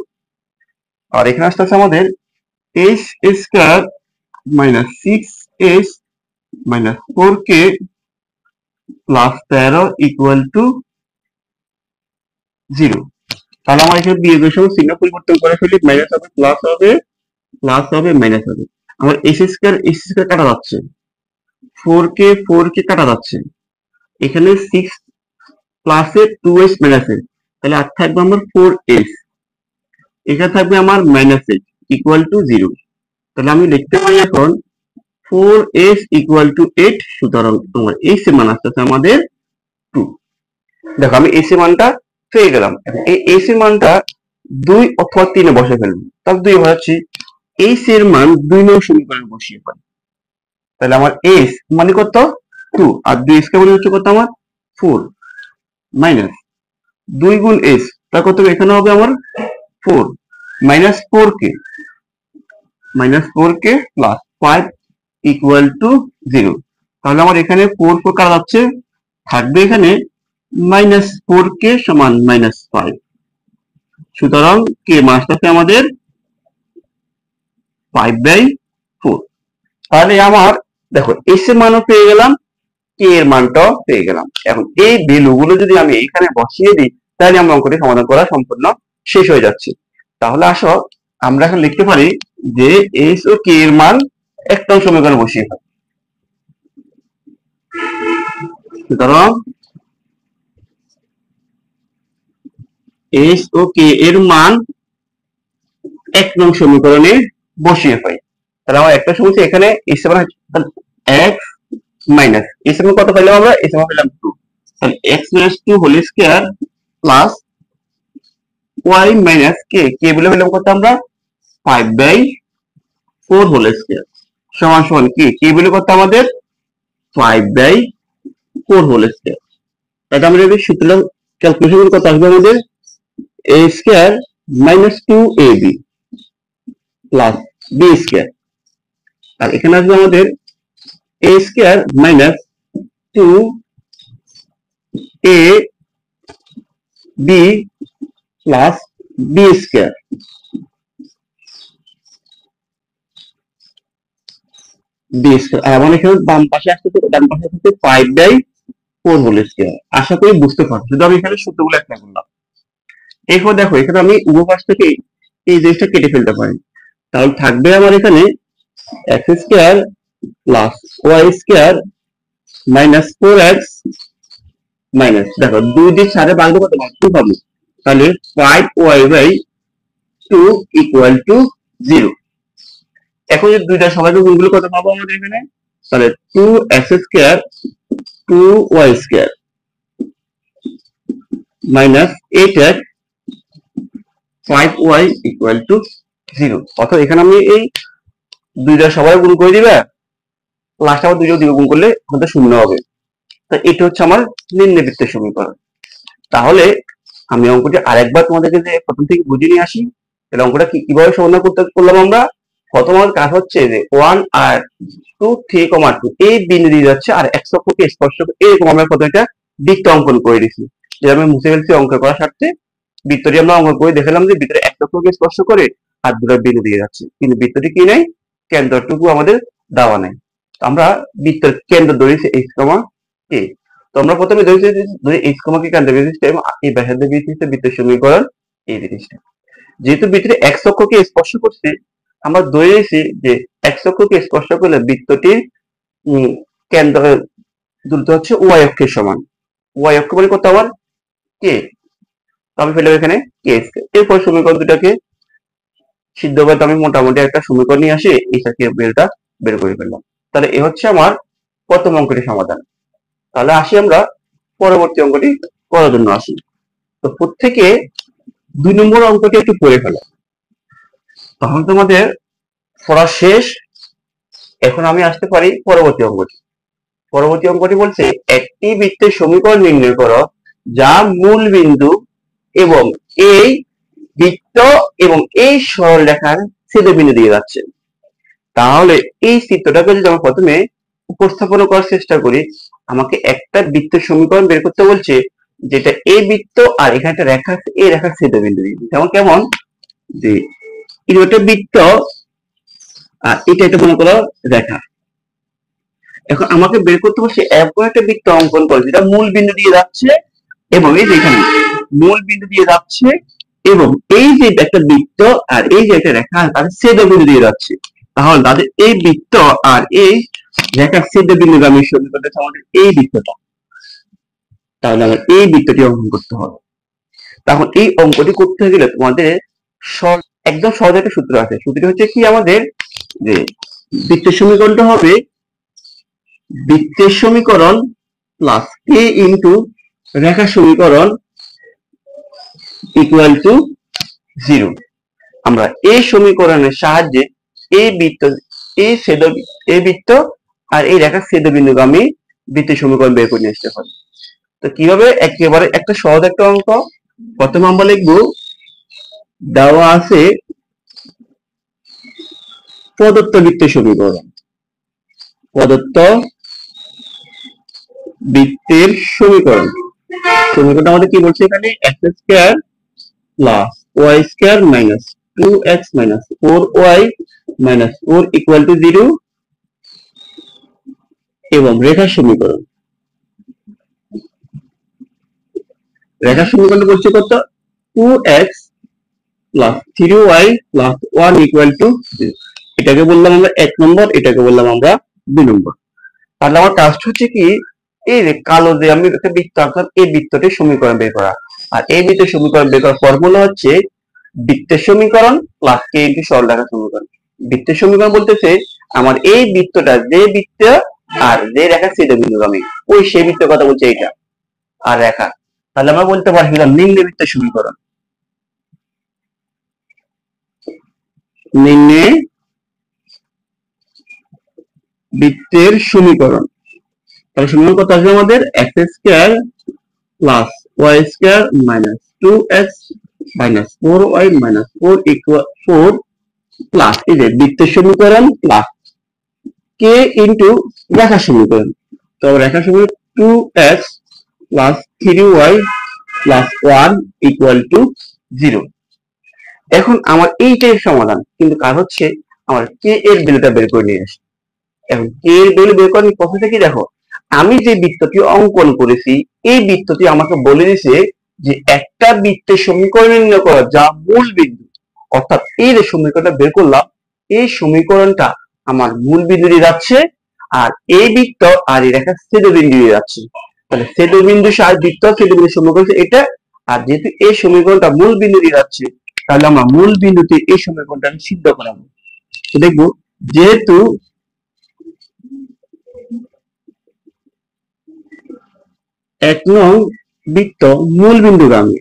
আর এখানে আসতেছে আমাদের s square minus 6s minus 4k plus 13 equal to 0। তাহলে আমার এখানে বিয়োগের সময় চিহ্ন পরিবর্তন করে ফেলি, মাইনাস হবে প্লাস হবে, প্লাস হবে মাইনাস হবে। আমার s স্কয়ার কাটা যাচ্ছে, 4k কাটা যাচ্ছে। এখানে 6 প্লাসে 2s মাইনাসে, তাহলে আর থাকবে আমার 4s। এখানে থাকবে আমার মাইনাস 8 ইকুয়াল টু 0। তাহলে আমি লিখতে পারি এখন 4s ইকুয়াল টু 8। সুতরাং তোমার s এর মান আসতেছে আমাদের 2। দেখো আমি s এর মানটা পেয়ে গেলাম। এই s এর মানটা 2 অথবা 3 এ বসে ফেলবো। তাহলে 2 বসাচ্ছি, s এর মান 2 নং সমীকরণে বসিয়ে পাই। তাহলে আমার s মানে কত? 2 আর 2 স্কয়ার মানে হচ্ছে কত আমার 4 মাইনাস 2 গুণ s, তা কত এখানে হবে আমার 4 minus 4k plus 5 equal to 0। তাহলে আমার এখানে 4 কাটা যাচ্ছে, থাকবে এখানে -4k সমান -5। সুতরাং কে মাসটাকে আমাদের 5/4। তাহলে আমার দেখো এস এর মানও পেয়ে গেলাম, কে এর মানটাও পেয়ে গেলাম। এখন এই ভ্যালুগুলো যদি আমি এখানে বসিয়ে দিই তাহলে আমরা অঙ্কটি সমাধান করা সম্পূর্ণ শেষ হয়ে যাচ্ছে। তাহলে আসো আমরা এখন লিখতে পারি যে এস ও কে এর মান এক নং সমীকরণে বসিয়ে ফেলি। সুতরাং এস ও কে এর মান এক নং সমীকরণে বসিয়ে পাই। তাহলে আমার একটা সমস্যা এখানে এস এর মান এক্স মাইনাস এস এর মান কত পাইলাম আমরা, এস এর মান পেলাম 2। তাহলে X minus 2 whole square plus Y minus K, K বলে পেলাম কত আমরা 5/4 হোল স্কয়ার সমান সমান কি, কে বলে কত আমাদের 5/4 হোল স্কয়ার। এটা আমরা যদি সূত্র ক্যালকুলেশন কত আসবে আমাদের a square minus 2ab plus B square, আর এখানে আসবে আমাদের a square minus 2ab plus B square. আমার এখানে বাম পাশে আসতেছে, ডান পাশে আসতেছে 5/4 হোল স্কয়ার। আশা করি বুঝতে পারছো, যদি আমি এখানে সূত্রগুলো একটা করলাম। এরপর দেখো এখানে আমি উভয় পাশ থেকে এই জিনিসটা কেটে ফেলতে পারি। তাহলে থাকবে আমার এখানে x square plus y square minus 4x minus, দেখো 2 দিয়ে 4 এর ভাগ কত 2 পাবো, তাহলে 5y/2 ইকুয়াল টু 0। এখন যদি দুইটা সবাইকে গুণগুলো কত পাবো আমাদের এখানে, তাহলে 2x square 2y square minus 8x 5y equal to 0। অর্থাৎ এখানে আমি এই দুইটা সবাই গুণ করে দিবে, লাস্ট আবার দুইটা গুণ করলে আমাদের শূন্য হবে। তো এটা হচ্ছে আমার নিম্নবৃত্তের সমীকরণ। তাহলে আমি অঙ্কটি আরেকবার তোমাদেরকে যে প্রথম থেকে বুঝিয়ে নিয়ে আসি। তাহলে অঙ্কটা কিভাবে সমাধান করলাম আমরা, প্রথম আমার কাজ হচ্ছে যে 1 আর 2 3, 2 এই বিন্দু দিয়ে যাচ্ছে আর x অক্ষকে স্পর্শ করে এরকম আমরা কত একটা বৃত্ত অঙ্কন করে দিয়েছি, যেটা আমি মুছে ফেলছি অঙ্ক করার স্বার্থে। বৃত্তটি আমরা অঙ্কন করে দেখালাম যে ভিতরে x অক্ষকে স্পর্শ করে আর দুটো বিন্দু দিয়ে যাচ্ছে, কিন্তু বৃত্তটি কি নেই, কেন্দ্রটুকু আমাদের দেওয়া নেই। আমরা বৃত্তের কেন্দ্র ধরেছি x, a। তো আমরা প্রথমে ধরেছি x, কে কেন্দ্র বিশিষ্ট এবং এই ব্যাসার্ধ বিশিষ্ট বৃত্তের সমীকরণ এই জিনিসটা। যেহেতু বৃত্তের x অক্ষকে স্পর্শ করছে, আমরা ধরে নিয়েছি যে x অক্ষকে স্পর্শ করলে বৃত্তটির কেন্দ্র দূরত্ব হচ্ছে y অক্ষের সমান। y অক্ষ মানে কত আমার k, আমি ফেললাম এখানে k স্কয়ার। এরপর সমীকরণ দুটাকে সিদ্ধ করতে আমি মোটামুটি একটা সমীকরণ নিয়ে আসি, এইটাকে বের করে ফেললাম। তাহলে এ হচ্ছে আমার প্রথম অঙ্কটি সমাধান। তাহলে আসি আমরা পরবর্তী অঙ্কটি করার জন্য আসি। তো প্রত্যেকে 2 নম্বর অঙ্কটি একটু পড়ে ফেলো, তখন তোমাদের পড়া শেষ। এখন আমি আসতে পারি পরবর্তী অঙ্কটি। পরবর্তী অঙ্কটি বলছে একটি বৃত্তের সমীকরণ নির্ণয় করো যা মূল বিন্দু এবং এই বৃত্ত এবং এই সরলরেখার ছেদবিন্দু দিয়ে যাচ্ছে। তাহলে এই চিত্রটাকে যদি আমরা প্রথমে উপস্থাপন করার চেষ্টা করি, আমাকে একটা বৃত্তের সমীকরণ বের করতে বলছে যেটা এই বৃত্ত আর এখানে একটা রেখা আছে, এই রেখার ছেদবিন্দু দিয়ে, যেমন কেমন যে এটা বৃত্ত আর এটা একটা মনে করো রেখা। এখন আমাকে বের করতে বলছে এরকম একটা বৃত্ত অঙ্কন করে যেটা মূল বিন্দু দিয়ে যাচ্ছে এবং এই যে এখানে মূল বিন্দু দিয়ে যাচ্ছে এবং এই যে একটা বৃত্ত আর এই যে একটা রেখা তাদের ছেদবিন্দু দিয়ে যাচ্ছে। তাহলে তাদের এই বৃত্ত আর এই রেখার ছেদবিন্দুগামী সমীকরণটা হচ্ছে আমাদের এই বৃত্তটা। তাহলে আমার এই বৃত্তটি অঙ্কন করতে হবে। তখন এই অঙ্কটি করতে গেলে তোমাদের একদম সহজ একটা সূত্র আছে। সূত্রটি হচ্ছে কি আমাদের যে বৃত্তের সমীকরণটা হবে বৃত্তের সমীকরণ প্লাস কে ইন্টু রেখার সমীকরণ ইকুয়াল টু 0। আমরা এই সমীকরণের সাহায্যে এই বৃত্ত এই বৃত্ত আর এই রেখার ছেদবিন্দুগামী বৃত্তের সমীকরণ বের করে নিয়ে আসতে পারি। তো কিভাবে একেবারে একটা সহজ একটা অঙ্ক প্রথমে আমরা লিখবো দেওয়া আছে প্রদত্ত বৃত্তের সমীকরণ। প্রদত্ত বৃত্তের সমীকরণ সমীকরণটা আমাদের কি বলছে এখানে x square plus y square minus 2x minus 4y minus 4 equal to 0 এবং রেখার সমীকরণ। রেখার সমীকরণ বলছে কত 2x plus 3y plus 1 equal to 0। এটাকে বললাম আমরা 1 নম্বর, এটাকে বললাম আমরা 2 নম্বর। তাহলে আমার কাজটা হচ্ছে কি এই যে কালো যে আমি একটা বৃত্ত আঁকলাম এই বৃত্তটির সমীকরণ বের করা। আর এই বৃত্তের সমীকরণ বের করার ফর্মুলা হচ্ছে বৃত্তের সমীকরণ প্লাস কে ইনটু সরলরেখার সমীকরণ। বৃত্তের সমীকরণ বলতেছে আমার এই বৃত্তটা যে বৃত্ত আর যে রেখা ছেদবিন্দুগামী ওই সেই বৃত্তের কথা বলছে এইটা আর রেখা। তাহলে আমরা বলতে পারি নিম্ন বৃত্তের সমীকরণ। নিম্নে বৃত্তের সমীকরণ। তাহলে সমীকরণ কত আসবে আমাদের x square plus y square minus 2x minus 4y minus 4 equal 4 plus এই যে বৃত্তের সমীকরণ প্লাস k ইনটু রেখার সমীকরণ। তো রেখার সমীকরণ 2x plus 3y plus 1 equal to 0। এখন আমার এইটাই সমাধান, কিন্তু কাজ হচ্ছে আমার k এর ভ্যালুটা বের করে নিয়ে আসি। এখন k এর ভ্যালু বের করার প্রসেসটা কি দেখো, আমি যে বৃত্তটি অঙ্কন করেছি এই বৃত্তটি আমাকে বলে দিয়েছে যে একটা বৃত্তের সমীকরণ নির্ণয় করা যা মূল বিন্দু, অর্থাৎ এই যে সমীকরণটা বের করলাম এই সমীকরণটা আমার মূল বিন্দু দিয়ে যাচ্ছে আর এই বৃত্ত আর এই রেখা ছেদবিন্দু দিয়ে যাচ্ছে। তাহলে ছেদবিন্দু আর বৃত্ত ছেদবিন্দুর সমীকরণ এটা, আর যেহেতু এই সমীকরণটা মূল বিন্দু দিয়ে যাচ্ছে তাহলে আমরা মূল বিন্দুতে এই সমীকরণটা সিদ্ধ করাবো। তো দেখবো যেহেতু এক নং বৃত্ত মূল বিন্দুগামী,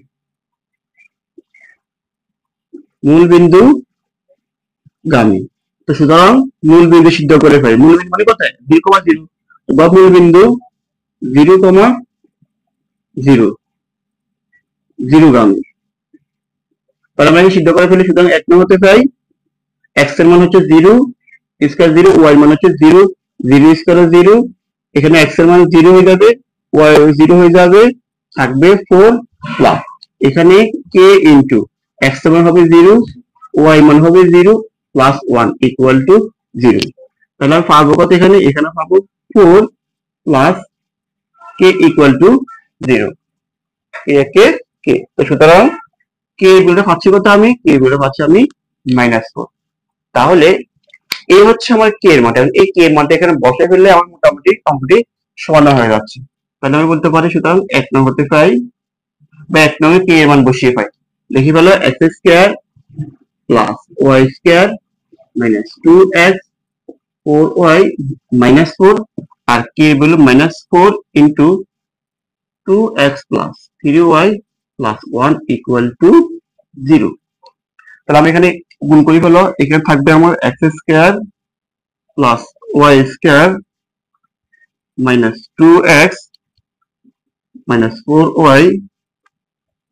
তো সুতরাং মূল বিন্দু সিদ্ধ করে ফেলি। মূল বিন্দু মানে কোথায় 0,0 বা মূল বিন্দু 0,0 গামী। তাহলে আমরা সিদ্ধ করে ফেলি। সুতরাং এক নং হতে পাই x এর মান হচ্ছে 0 স্কয়ার 0, y মান হচ্ছে 0 0 স্কয়ার 0, এখানে x এর মান 0 হয়ে যাবে, y 0 হয়ে যাবে, থাকবে 4 প্লাস এখানে k ইনটু x এর মান হবে 0, y মান হবে 0 প্লাস 1 ইকুয়াল টু 0। তাহলে আমি পাবো কত এখানে পাবো 4 plus k equal to 0। k তো সুতরাং k এর ভ্যালুটা পাচ্ছি কত আমি -4। তাহলে এই হচ্ছে আমার k এর মান। এই k এর মানটা এখানে বসে ফেললে আমার মোটামুটি কমপ্লিট সমাধান হয়ে যাচ্ছে। তাহলে আমি বলতে পারি সুতরাং 1 নং হতে পাই বা 1 নং এ k এর মান বসিয়ে পাই। লিখি ফেলো x square plus y square minus 2x 4y minus 4 আর k এর value -4 into 2x plus 3y plus 1 equal to 0। তাহলে আমি এখানে গুণ করি হলো এখানে থাকবে আমার x square plus y square minus 2x minus 4y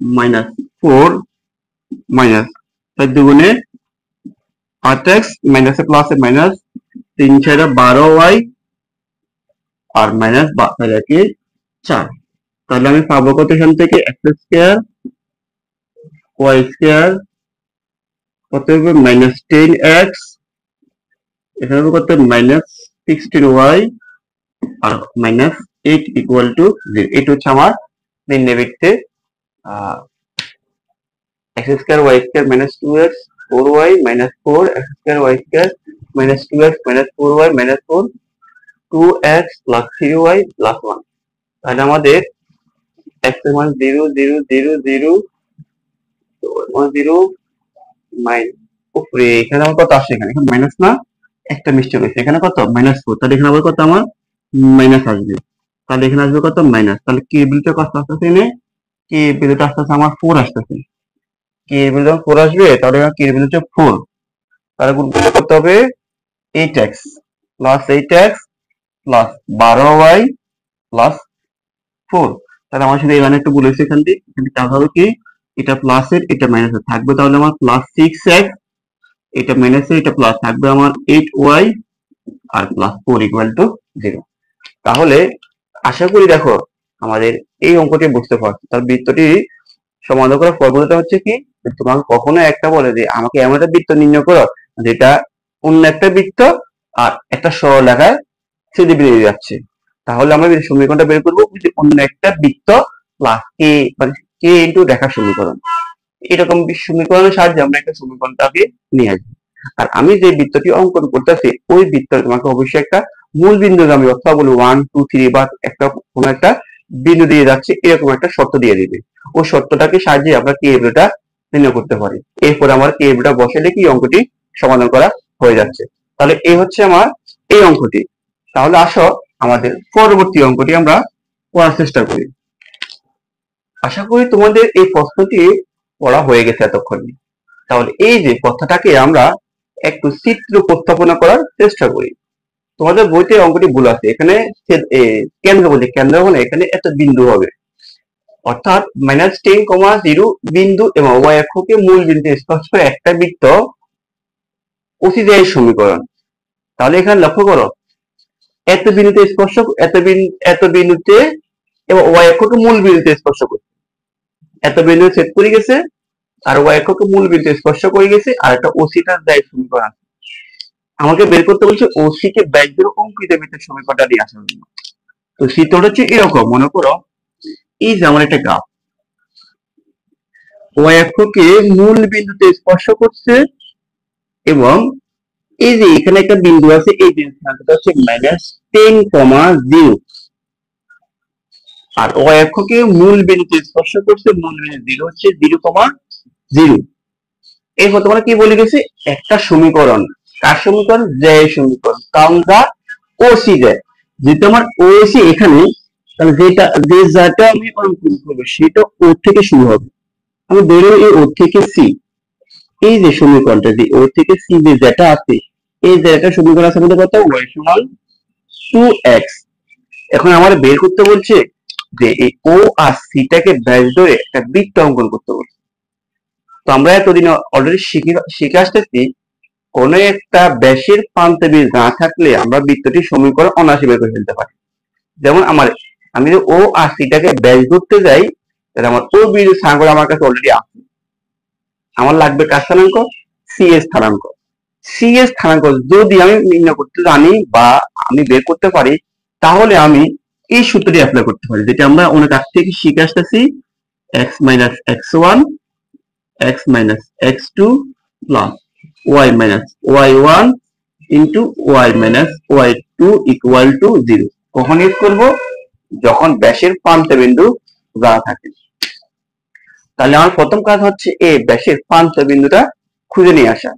minus 4 minus 4 দুগুণে 8x মাইনাসে প্লাসে মাইনাস 3 4 12y আর মাইনাস 4। তাহলে আমি পাবো কত এখান থেকে x স্কয়ার y স্কয়ার কত হবে -10x, এখানে হবে কত -16y আর -8 ইকুয়াল টু 0। এটা হচ্ছে আমার নিম্ন বৃত্তের x square y square -2x 4y -4 x square y square -2x -4y -4 2x plus 3y plus 1। তাহলে আমাদের x এর মান 0 0 0 0 0 উপরে এখানে আমার কত আসছে, এখানে মাইনাস না একটা মিস্টেক হয়েছে, এখানে কত -4। তাহলে এখানে আবার কত আমার মাইনাস আসবে। তাহলে এখানে আসবে কত মাইনাস। তাহলে কে বিলটা কত আসতেছে এনে কে বিলটা আসতেছে আমার 4 আসতেছে। কে বিল যখন 4 আসবে তাহলে কে বিল হচ্ছে 4। তাহলে গুণ করতে হবে 8x plus 8x plus 12y plus 4। তাহলে আমার সাথে এখানে একটু বলেছে এখান থেকে তাহলে হবে কি এটা প্লাসের এটা মাইনাসের থাকবে, তাহলে আমার প্লাস 6x, এটা মাইনাসের এটা প্লাস থাকবে আমার 8y R plus 4 equal to 0। তাহলে আশা করি দেখো আমাদের এই অঙ্কটি বুঝতে পারছো। তার বৃত্তটি সমাধান করার ফর্মুলাটা হচ্ছে কি, তোমাকে কখনো একটা বলে যে আমাকে এমন একটা বৃত্ত নির্ণয় করো যেটা অন্য একটা বৃত্ত আর একটা সরলরেখায় ছেদে বেরিয়ে যাচ্ছে, তাহলে আমরা সমীকরণটা বের করবো যে অন্য একটা বৃত্ত প্লাস কে মানে কে ইন্টু রেখার সমীকরণ। এরকম সমীকরণের সাহায্যে আমরা একটা সমীকরণটাকে নিয়ে আসবো। আর আমি যে বৃত্তটি অঙ্কন করতেছি ওই বৃত্ত তোমাকে অবশ্যই একটা মূল বিন্দুগামী অথবা বলি 1 2 3 বা একটা কোনো একটা বিন্দু দিয়ে যাচ্ছে এরকম একটা শর্ত দিয়ে দিবে। ওই শর্তটাকে সাহায্যে আমরা কে বিটা নির্ণয় করতে পারি। এরপর আমার কে বিটা বসালে কি অঙ্কটি সমাধান করা হয়ে যাচ্ছে। তাহলে এই হচ্ছে আমার এই অঙ্কটি। তাহলে আসো আমাদের পরবর্তী অঙ্কটি আমরা পড়ার চেষ্টা করি। আশা করি তোমাদের এই প্রশ্নটি পড়া হয়ে গেছে এতক্ষণে। তাহলে এই যে কথাটাকে আমরা একটু চিত্র উপস্থাপনা করার চেষ্টা করি। তোমাদের বইতে অঙ্কটি ভুল আছে, এখানে কেন্দ্র বলি কেন্দ্র মানে এখানে একটা বিন্দু হবে, অর্থাৎ -10,0 বিন্দু এবং y অক্ষকে মূল বিন্দু স্পর্শ করে একটা বৃত্ত অতিদেয় সমীকরণ। তাহলে এখানে লক্ষ্য করো এত বিন্দুতে স্পর্শ এত বিন্দুতে এবং y অক্ষকে মূল বিন্দুতে স্পর্শ করছে, এত বিন্দু ছেদ করে গেছে আর y অক্ষকে মূল বিন্দুতে স্পর্শ করে গেছে আর একটা ওসিটার দায় সমীকরণ আছে। আমাকে বের করতে বলছে ওসি কে ব্যাস ধরে অঙ্কিত বৃত্তের সমীকরণটা নিয়ে আসার জন্য। তো চিত্রটা হচ্ছে এরকম, মনে করো এই যে আমার একটা গ্রাফ, y অক্ষকে মূল বিন্দুতে স্পর্শ করছে এবং এই যে এখানে একটা বিন্দু আছে, এই বিন্দুটা হচ্ছে -10,0 আর y অক্ষকে মূল বিন্দুতে স্পর্শ করছে, মূল বিন্দু 0 হচ্ছে 0,0। এরপর তোমরা কি বলে গেছে একটা সমীকরণ, কার সমীকরণ, জে সমীকরণ, কারণ দা ওসি জে, যেহেতু আমার ওসি এখানে, তাহলে যেটা আমি অঙ্কন করবো সেটা ও থেকে শুরু হবে। আমি ধরে এই ও থেকে সি, এই যে সমীকরণটা যে ও থেকে সি যে যেটা আছে এই যে একটা সমীকরণ আছে আমাদের কত, y সমান 2x। এখন আমার বের করতে বলছে যে এই ও আর সিটাকে ব্যাস ধরে একটা বৃত্ত অঙ্কন করতে বলছে। তো আমরা এতদিন অলরেডি শিখে আসতেছি কোন একটা ব্যাসের প্রান্তবিন্দু না থাকলে আমরা বৃত্তটির সমীকরণ অনায়াসে বের করে ফেলতে পারি। যেমন আমি যদি ও আর সিটাকে ব্যাস ধরতে যাই তাহলে আমার ও বিন্দু স্থানাঙ্ক আমার কাছে অলরেডি আছে, আমার লাগবে কার স্থানাঙ্ক, সি এর স্থানাঙ্ক। সি এর স্থানাঙ্ক যদি আমি নির্ণয় করতে জানি বা আমি বের করতে পারি তাহলে আমি এই সূত্রটি অ্যাপ্লাই করতে পারি, যেটা আমরা অনেক আগ থেকে শিখে আসতেছি, x - x1 x - x2 plus y - y1 into y - y2 equal to 0। কখন ইউজ করব, যখন ব্যাসের প্রান্তবিন্দু দেওয়া থাকে। তাহলে আমার প্রথম কাজ হচ্ছে এই ব্যাসের প্রান্তবিন্দুটা খুঁজে নিয়ে আসা।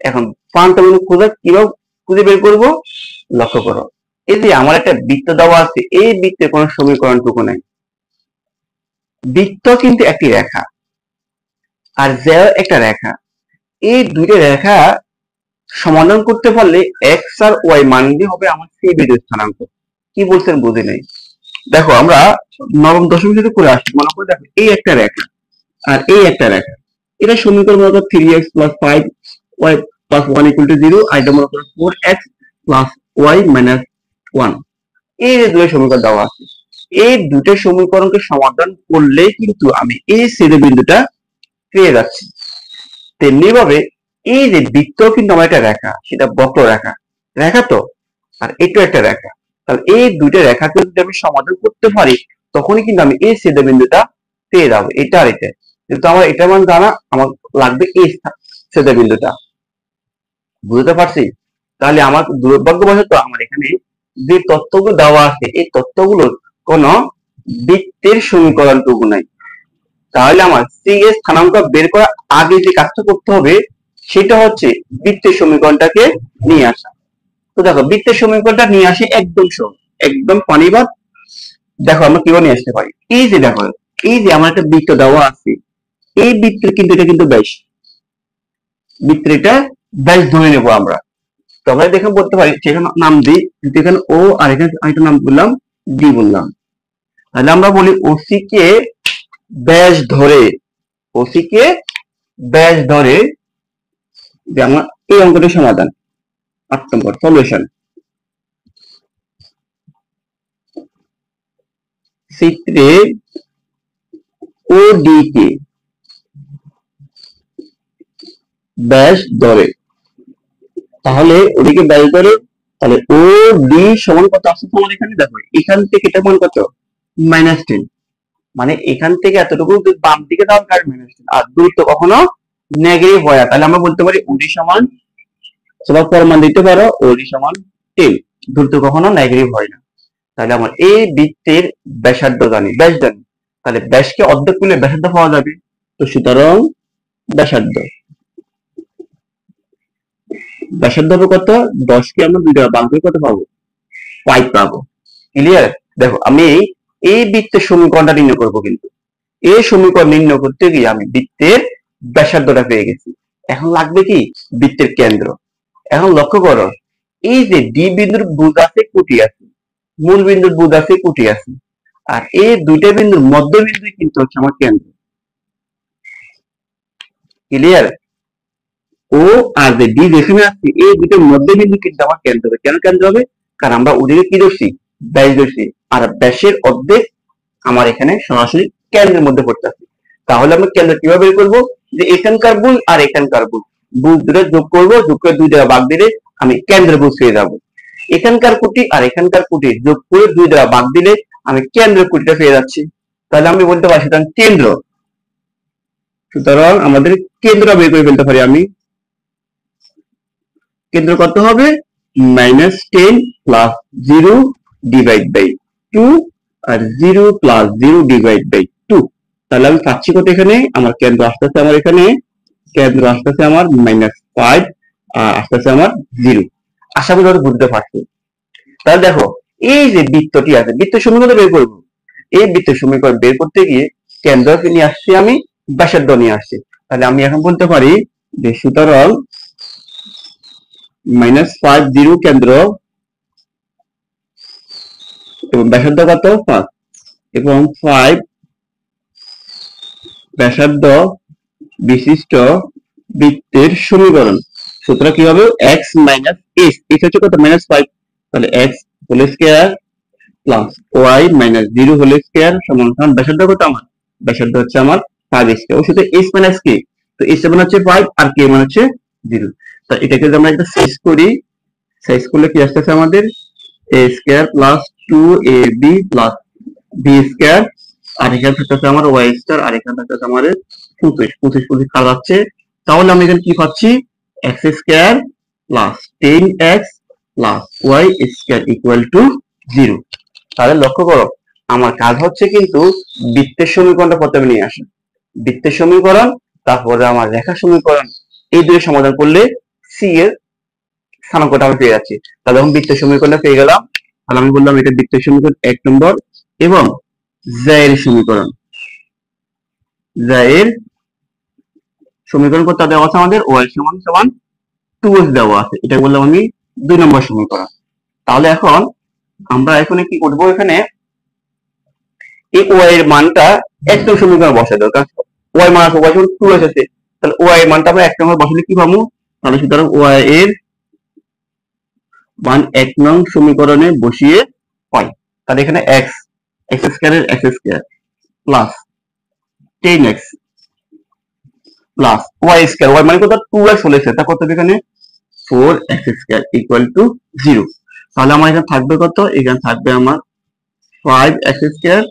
এখন প্রান্তবিন্দু কিভাবে খুঁজে বের করব, লক্ষ্য করো এই যে আমার একটা বৃত্ত দেওয়া আছে, এই বৃত্তের কোনো সমীকরণটুকু নাই। বৃত্ত কিন্তু একটি রেখা আর জ্যা একটা রেখা, এই দুইটা রেখা সমাধান করতে পারলে এক্স আর ওয়াই মান দিয়ে হবে আমার সি বিন্দুর স্থানাঙ্ক। কি বলছেন বুঝে নেই। দেখো আমরা নবম দশম যদি করে আসছি, মনে করে দেখো এই একটা রেখা আর এই একটা রেখা, এটা সমীকরণ মনে করো 3x + 5y + 1 = 0, আর এটা মনে করো 4x + y - 1। এই যে দুটো সমীকরণ দেওয়া আছে, এই দুটো সমীকরণকে সমাধান করলে কিন্তু আমি এই ছেদ বিন্দুটা পেয়ে যাচ্ছি। তেমনি ভাবে এই যে বৃত্ত কিন্তু আমার একটা রেখা, সেটা বক্র রেখা, রেখা তো, আর এটা একটা রেখা। তাহলে এই দুইটা রেখাকে যদি আমি সমাধান করতে পারি তখনই কিন্তু আমি এই ছেদ বিন্দুটা পেয়ে যাবো, এটা আর এটা। কিন্তু আমার এটা মান জানা, আমার লাগবে এই ছেদ বিন্দুটা। বুঝতে পারছি। তাহলে আমার দুর্ভাগ্যবশত আমার এখানে যে তথ্যগুলো দেওয়া আছে এই তথ্যগুলোর কোন বৃত্তের সমীকরণটুকু নাই। তাহলে আমার সি এর স্থানাঙ্ক বের করার আগে যে কাজটা করতে হবে সেটা হচ্ছে বৃত্তের সমীকরণটাকে নিয়ে আসা। তো দেখো বৃত্তের সমীকরণটা নিয়ে আসে একদম সহজ, একদম পানিবাদ। দেখো আমরা কিভাবে নিয়ে আসতে পারি, এই যে দেখো এই যে আমার একটা বৃত্ত দেওয়া আছে, এই বৃত্তের কিন্তু এটা কিন্তু ব্যাস, বৃত্তের এটা ব্যাস ধরে নেবো আমরা। তো আমরা দেখে বলতে পারি সেখানে নাম দিই, এখানে ও আর এখানে আরেকটা নাম বললাম ডি বললাম। তাহলে আমরা বলি ওসি কে ব্যাস ধরে, ওসি কে ব্যাস ধরে যে আমার এই অঙ্কটির সমাধান 8 নম্বর সলিউশন। চিত্রে ও ডি কে ব্যাস ধরে, তাহলে ওদিকে ব্যাস ধরে, তাহলে ও ডি সমান কত আসছে তোমার এখানে দেখো, এখান থেকে এটা মান কত -10, মানে এখান থেকে এতটুকু বাম দিকে দাও কার -10, আর দূরত্ব কখনো নেগেটিভ হয় না। তাহলে আমরা বলতে পারি ওডি সমান, সবার প্রমাণ দিতে পারো ওডি সমান 10, দূরত্ব কখনো নেগেটিভ হয় না। তাহলে আমার এই বৃত্তের ব্যাসার্ধ জানি, ব্যাস জানি, তাহলে ব্যাসকে অর্ধেক করলে ব্যাসার্ধ পাওয়া যাবে। তো সুতরাং ব্যাসার্ধ, ব্যাসার্ধ হবে কত, 10 কে আমরা 2 দ্বারা ভাগ করে কত পাবো, 5 পাবো। ক্লিয়ার? দেখো আমি এই বৃত্তের সমীকরণটা নির্ণয় করবো, কিন্তু এই সমীকরণ নির্ণয় করতে গিয়ে আমি বৃত্তের ব্যাসার্ধটা পেয়ে গেছি। এখন লাগবে কি বৃত্তের কেন্দ্র। এখন লক্ষ্য করো, এই যে ডি বিন্দুর বুধ আছে কুটি আছে, মূল বিন্দুর বুধ আছে কুটি আছে, আর এই দুইটা বিন্দুর মধ্যবিন্দু কিন্তু হচ্ছে আমার কেন্দ্র। ক্লিয়ার? ও আর যে ডি যেখানে আছে এই দুটোর মধ্যবিন্দু কিন্তু আমার কেন্দ্র হবে। কেন কেন্দ্র হবে? কারণ আমরা ওদিকে কি ধরছি, ব্যাস ধরছি, আর ব্যাসের অর্ধেক আমার এখানে সরাসরি কেন্দ্রের মধ্যে পড়তেছে। তাহলে আমরা কেন্দ্র কিভাবে বের করবো, যে এখানকার বুল আর এখানকার বুল, বুল দুটো যোগ করবো, যোগ করে 2 দ্বারা ভাগ দিলে আমি কেন্দ্রের বুল পেয়ে যাবো। এখানকার কুটি আর এখানকার কুটি যোগ করে 2 দ্বারা ভাগ দিলে আমি কেন্দ্রের কুটিটা পেয়ে যাচ্ছি। তাহলে আমি বলতে পারি সুতরাং কেন্দ্র, সুতরাং আমাদের কেন্দ্র বের করে ফেলতে পারি আমি। কেন্দ্র কত হবে, -10 প্লাস 0 ডিভাইড বাই 2 আর 0 প্লাস 0 ডিভাইড বাই 2। তাহলে আমি পাচ্ছি কত, এখানে আমার কেন্দ্র আসতেছে, আমার এখানে কেন্দ্র আসতেছে আমার -5 আর আসতেছে আমার 0। আশা করি তোমরা বুঝতে পারছো। তাহলে দেখো এই যে বৃত্তটি আছে, বৃত্তের সমীকরণ বের করব, এই বৃত্তের সমীকরণ বের করতে গিয়ে কেন্দ্র নিয়ে আসছি আমি, ব্যাসার্ধ নিয়ে আসছি। তাহলে আমি এখন বলতে পারি যে সুতরাং -5 0 কেন্দ্র এবং ব্যাসার্ধ কত 5, এবং 5 ব্যাসার্ধ বিশিষ্ট বৃত্তের সমীকরণ সূত্র কি হবে, x মাইনাস s, s হচ্ছে কত -5, তাহলে x whole square plus y minus 0 whole square সমান সমান ব্যাসার্ধ কত আমার, ব্যাসার্ধ হচ্ছে আমার 5 স্কয়ার, ওর সাথে s মাইনাস k, তো s মানে হচ্ছে 5 আর k মানে হচ্ছে 0। তো এটাকে যদি আমরা একটা সাইজ করি, সাইজ করলে কি আসছে আমাদের a square plus 2ab plus b square, আর এখানে থাকতেছে আমার y স্কয়ার, আর এখানে থাকতেছে আমাদের 25 কাজ আছে। তাহলে আমি এখানে কি পাচ্ছি, x square plus 10x plus y square equal two 0। তাহলে লক্ষ্য করো আমার কাজ হচ্ছে কিন্তু বৃত্তের সমীকরণটা প্রথমে নিয়ে আসা, বৃত্তের সমীকরণ, তারপরে আমার রেখার সমীকরণ, এই দুটো সমাধান করলে সি এর স্থানাঙ্কটা আমি পেয়ে যাচ্ছি। তাহলে আমি বৃত্তের সমীকরণটা পেয়ে গেলাম। তাহলে আমি বললাম এটা বৃত্তের সমীকরণ 1 নম্বর, এবং জায়ের সমীকরণ, জায়ের সমীকরণ কত দেওয়া আছে আমাদের, y সমান সমান 2x দেওয়া আছে, এটা বললাম আমি 2 নম্বর সমীকরণ। তাহলে এখন আমরা এখানে কি করব, এখানে এই y এর মানটা 1 নং সমীকরণে বসাই দাও, কারণ y মান আছে, y সমান 2x আছে, তাহলে y এর মানটা আমরা 1 নম্বরে বসালে কি পাবো, তাহলে সুতরাং y এর মান 1 নং সমীকরণে বসিয়ে পাই। তাহলে এখানে x স্কয়ারের x square plus 10x plus y square, y মানে কত 2x হলেছে, তা কত এখানে 4x স্কয়ার ইকুয়াল টু 0। তাহলে আমার এখানে থাকবে কত, এখানে থাকবে আমার 5x square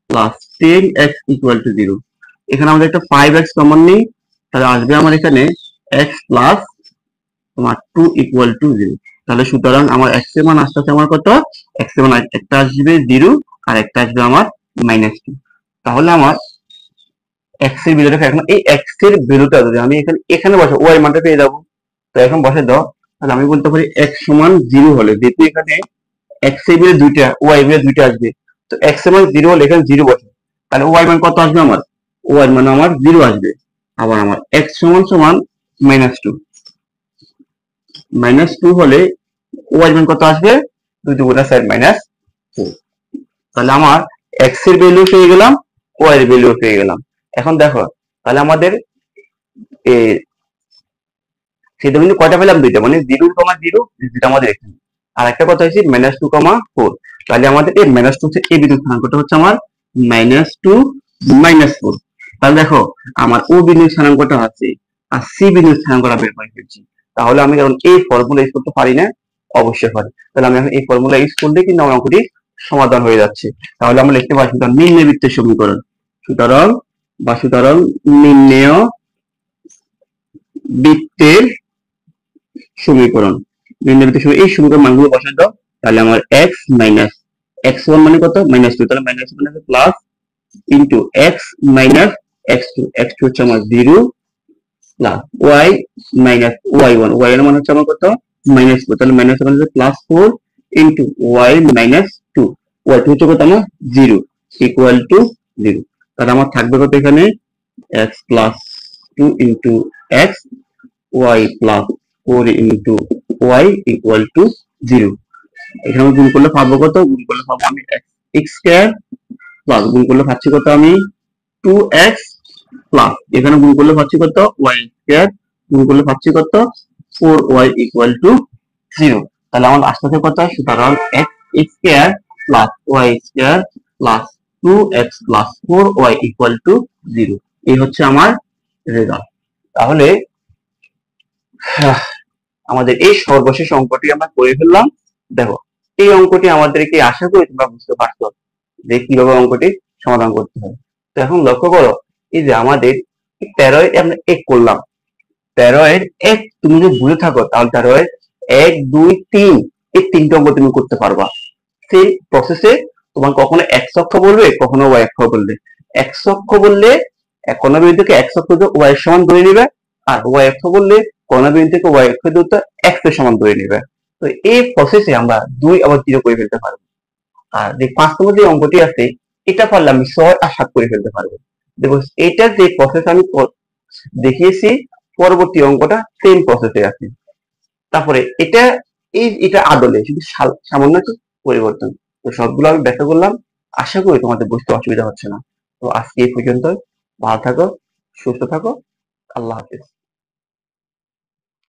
plus 10x equal to 0। এখানে আমাদের একটা 5x কমন নেই, তাহলে আসবে আমার এখানে x প্লাস তোমার 2 ইকুয়াল টু 0। তাহলে সুতরাং আমার x এর মান আসতেছে আমার কত, x এর মান একটা আসবে 0 আর একটা আসবে আমার -2। তাহলে আমার x এর ভ্যালুটা, এখন এই x এর ভ্যালুটা যদি আমি এখানে বসে y এর মানটা পেয়ে যাবো। তো এখন বসে দাও, তাহলে আমি বলতে পারি x সমান 0 হলে, যেহেতু এখানে x এর ভ্যালু দুইটা y এর ভ্যালু দুইটা আসবে, তো x এর মান 0 হলে এখানে 0 বসে, তাহলে y এর মান কত আসবে আমার, y এর মান আমার 0 আসবে। আবার আমার x সমান সমান -2, -2 হলে y এর মান কত আসবে, 2 4 তাহলে আমার এক্স এর ভ্যালু পেয়ে গেলাম, ওয়াই এর ভ্যালু পেয়ে গেলাম। এখন দেখো তাহলে আমাদের সেটা কিন্তু কয়টা পেলাম, দুইটা, মানে 0,0 যেটা আমাদের এখানে। আর একটা কথা হচ্ছে -2,4। তাহলে আমাদের এই -2 এই বিন্দু স্থানাঙ্কটা হচ্ছে আমার -2 -4। তাহলে দেখো আমার ও বিন্দু স্থানাঙ্কটা আছে আর সি বিন্দু স্থানাঙ্কটা বের করে ফেলছি। তাহলে আমি কারণ এই ফর্মুলা ইউজ করতে পারি না, অবশ্যই পারি। তাহলে আমি এখন এই ফর্মুলা ইউজ করলে কিন্তু আমার অঙ্কটি সমাধান হয়ে যাচ্ছে। তাহলে আমরা লিখতে পারি সুতরাং নির্ণয় বৃত্তের সমীকরণ, সুতরাং নির্ণেয় বৃত্তের সমীকরণ, এই সমীকরণ মানগুলো বসাই দাও। তাহলে আমার x মাইনাস x1 মানে কত, -2, তাহলে মাইনাস মানে plus into x minus x2 হচ্ছে আমার 0 plus y minus y1, y এর মান হচ্ছে আমার কত, -4, তাহলে মাইনাস মানে plus 4 into y minus 2, y2 হচ্ছে কত আমার 0 ইকুয়াল টু 0। তাহলে আমার থাকবে কত এখানে x plus 2 into x, y plus 4 into y equal to 0। এখানে গুণ করলে পাবো কত, গুণ করলে পাবো আমি x স্কয়ার প্লাস গুণ করলে পাচ্ছি কত আমি 2x প্লাস এখানে গুণ করলে পাচ্ছি কত y স্কয়ার, গুণ করলে পাচ্ছি কত 4y ইকুয়াল টু 0। তাহলে আমার আসতে কত, সুতরাং x square plus y square plus 2x plus 4y equal to 0। এই হচ্ছে আমার রেজাল্ট। তাহলে আমাদের এই সর্বশেষ অঙ্কটি আমরা করে ফেললাম। দেখো এই অঙ্কটি আমাদেরকে, আশা করি তোমরা বুঝতে পারছো যে কিভাবে অঙ্কটি সমাধান করতে হয়। তো এখন লক্ষ্য করো, এই যে আমাদের 13 আমরা 1 করলাম, 13 এর 1 তুমি যদি বুঝে থাকো তাহলে 13 এর 1 2 3 এই তিনটে অঙ্ক তুমি করতে পারবা। সেই প্রসেসে তোমার কখনো x অক্ষ বলবে, কখনো y অক্ষ বলবে। x অক্ষ বললে কোন বিন্দুকে x অক্ষ y এর সমান ধরে নিবে, আর y অক্ষ বললে কোন বিন্দুকে y অক্ষ দূরত্ব x এর সমান ধরে নিবে। তো এই প্রসেসে আমরা 2 আবার 0 করে ফেলতে পারবো। আর যে 5 নম্বর যে অঙ্কটি আছে এটা পারলে আমি 6 আর 7 করে ফেলতে পারবো। দেখো এটা যে প্রসেস আমি দেখিয়েছি, পরবর্তী অঙ্কটা সেম প্রসেসে আছে। তারপরে এটা আদলে শুধু সামান্য একটু পরিবর্তন। তো সবগুলো আমি ব্যাখ্যা করলাম, আশা করি তোমাদের বুঝতে অসুবিধা হচ্ছে না। তো আজকে এই পর্যন্ত, ভালো থাকো, সুস্থ থাকো, আল্লাহ হাফেজ।